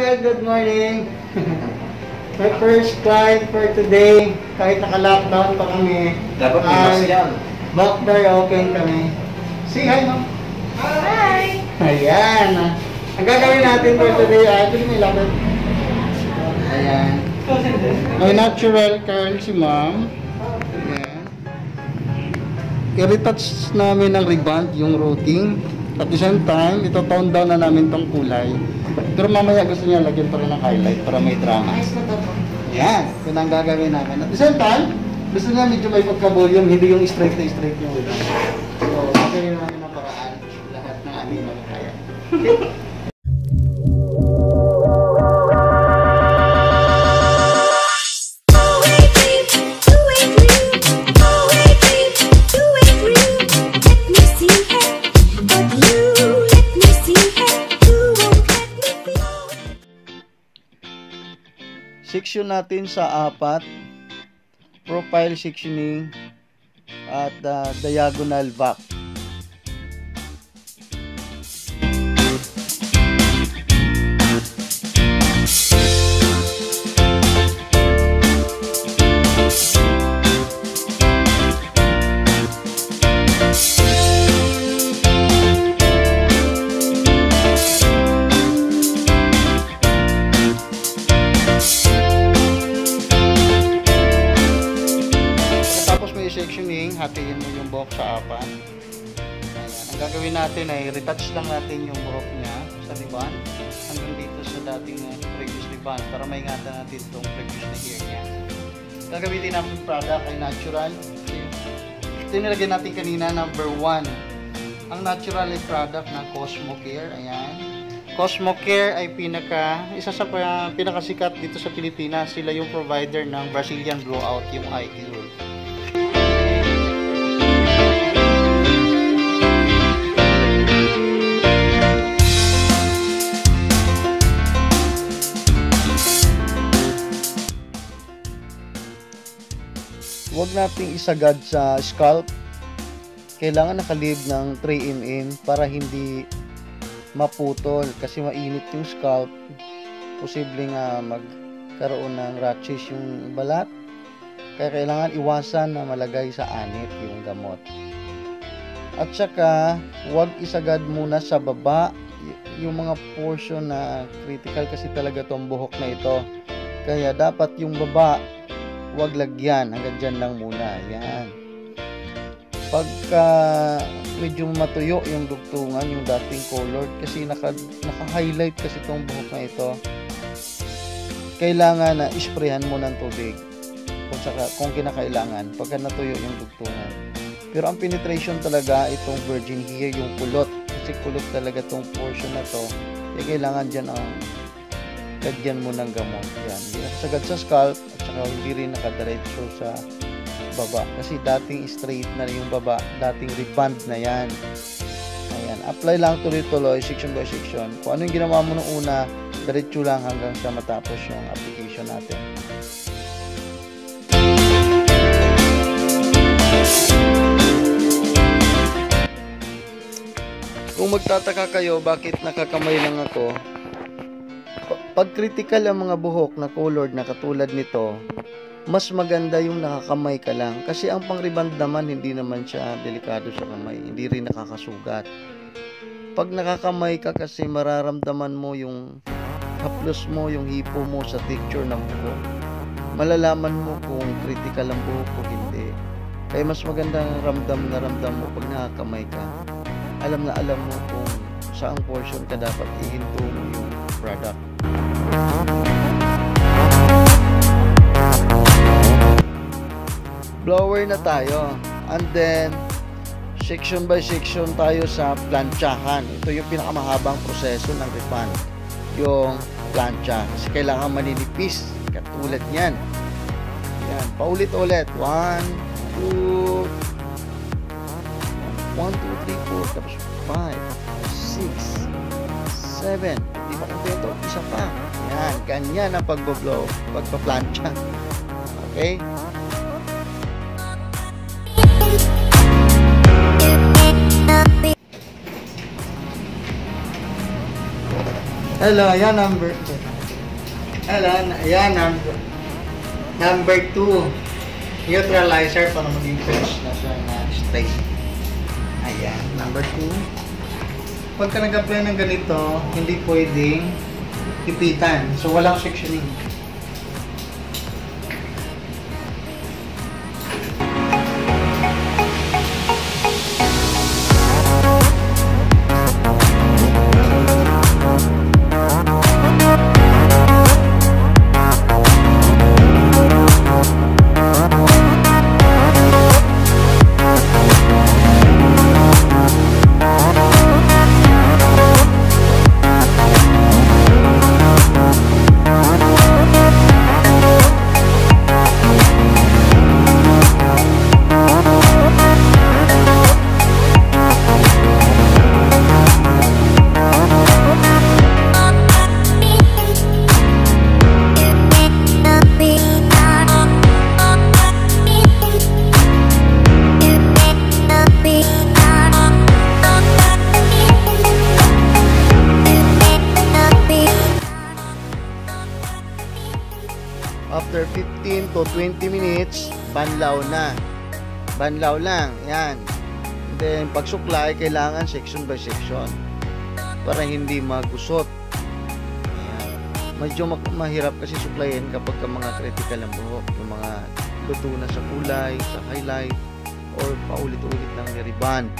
Michael, good morning. My first client for today, kahit naka-lockdown pa kami. Dapat may mask yan. Back door open kami. Say hi, ma'am. Hi! Ayan. Ang gagawin natin for today, ito may lapit. Ayan. May natural curl si ma'am. Ayan. I-retouch namin ng rebond yung routing. At the same time, ito tone down na namin tong kulay. Pero mamaya gusto niya lagyan pa rin ng highlight para may drama. Ayos na to. Yan, yun ang gagawin namin. At the same time, gusto niya medyo may pagka-volume, hindi yung straight na straight yung ulan. So, gagawin namin ng paraan lahat ng aming mga kaya. Section natin sa 4, profile sectioning at diagonal back. Sectioning, hatiin mo yung buhok sa 4. Ayan. Ang gagawin natin ay retouch lang natin yung buhok niya sa ribbon hanggang dito sa dating previous ribbon para maingatan natin itong previous na hair niya. Gagamitin natin yung product ay natural. Ito nilagyan natin kanina, number 1. Ang natural ay product ng Cosmo Care. Ayan. Cosmo Care ay isa sa pinakasikat dito sa Pilipinas. Sila yung provider ng Brazilian blowout, yung eye cure. Huwag nating isagad sa scalp. Kailangan nakalib ng 3mm para hindi maputol kasi mainit yung scalp. Posibleng magkaroon ng rashes yung balat. Kaya kailangan iwasan na malagay sa anit yung gamot. At saka huwag isagad muna sa baba yung mga portion na critical kasi talaga tong buhok na ito. Kaya dapat yung baba huwag lagyan, hanggang dyan lang muna. Ayan. Pagka medyo matuyo yung dugtungan, yung dating colored, kasi naka-highlight kasi itong buhok na ito, kailangan na isprayhan mo ng tubig kung kinakailangan, pagka natuyo yung dugtungan. Pero ang penetration talaga, itong virgin hair, yung kulot, kasi kulot talaga itong portion na to, kailangan dyan ang lagyan mo ng gamot. Yan. Hindi nakasagad sa scalp at saka hindi rin nakadiretso sa baba. Kasi dating straight na yung baba, dating rebond na yan. Ayan. Apply lang tuloy-tuloy, section by section. Kung ano yung ginawa mo nung una, diretso lang hanggang sa matapos yung application natin. Kung magtataka kayo, bakit nakakamay lang ako? Pag critical ang mga buhok na colored na katulad nito, mas maganda yung nakakamay ka lang. Kasi ang pang-rebond naman, hindi naman siya delikado sa kamay. Hindi rin nakakasugat. Pag nakakamay ka kasi mararamdaman mo yung haplos mo, yung hipo mo sa texture ng buhok. Malalaman mo kung critical ang buhok o hindi. Kaya mas magandang ramdam mo pag nakakamay ka. Alam na alam mo kung saang portion ka dapat ihinto mo yung product. Blower na tayo, and then section by section tayo sa planchahan. Ito yung pinakamahabang proseso ng rebond, yung plancha, kasi kailangan maninipis katulad niyan. Yan, paulit-ulit. 1, 2, 3, 4, tapos 5, 6, 7. Di ba kompleto? Isa pa. Yan, ganyan ang pagbo-blow, pagpa-plancha. Okay? Hello, yan number 2. Ayan, number 2. Neutralizer para maging fresh na siya na straight. Ayan, number 2. Pagka nag-apply ng ganito, hindi pwedeng ipitan. So, walang sectioning. After 15 to 20 minutes, banlaw na. Banlaw lang. Yan. And then, pag suklay, kailangan section by section para hindi magusot. Ayan. Medyo mahirap kasi suklayin kapag ka mga critical ang buhok. Yung mga luto na sa kulay, sa highlight, or paulit-ulit ng niriband.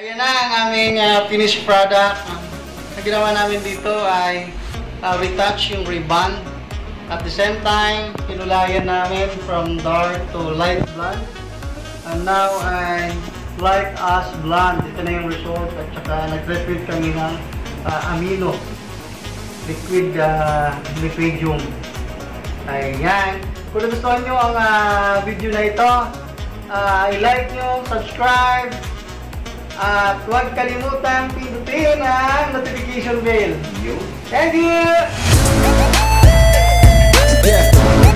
Ayan na ang aming finished product. Ang ginawa namin dito ay retouch yung ribbon. At the same time, pinulayan namin from dark to light blonde. And now ay light as blonde. Ito na yung result. At saka nag-liquid kami ng amino. Liquidium. Ayan. Kung nagustuhan nyo ang video na ito, i-like nyo, subscribe, at huwag kalimutan pindutin ang notification bell. Thank you! Yeah.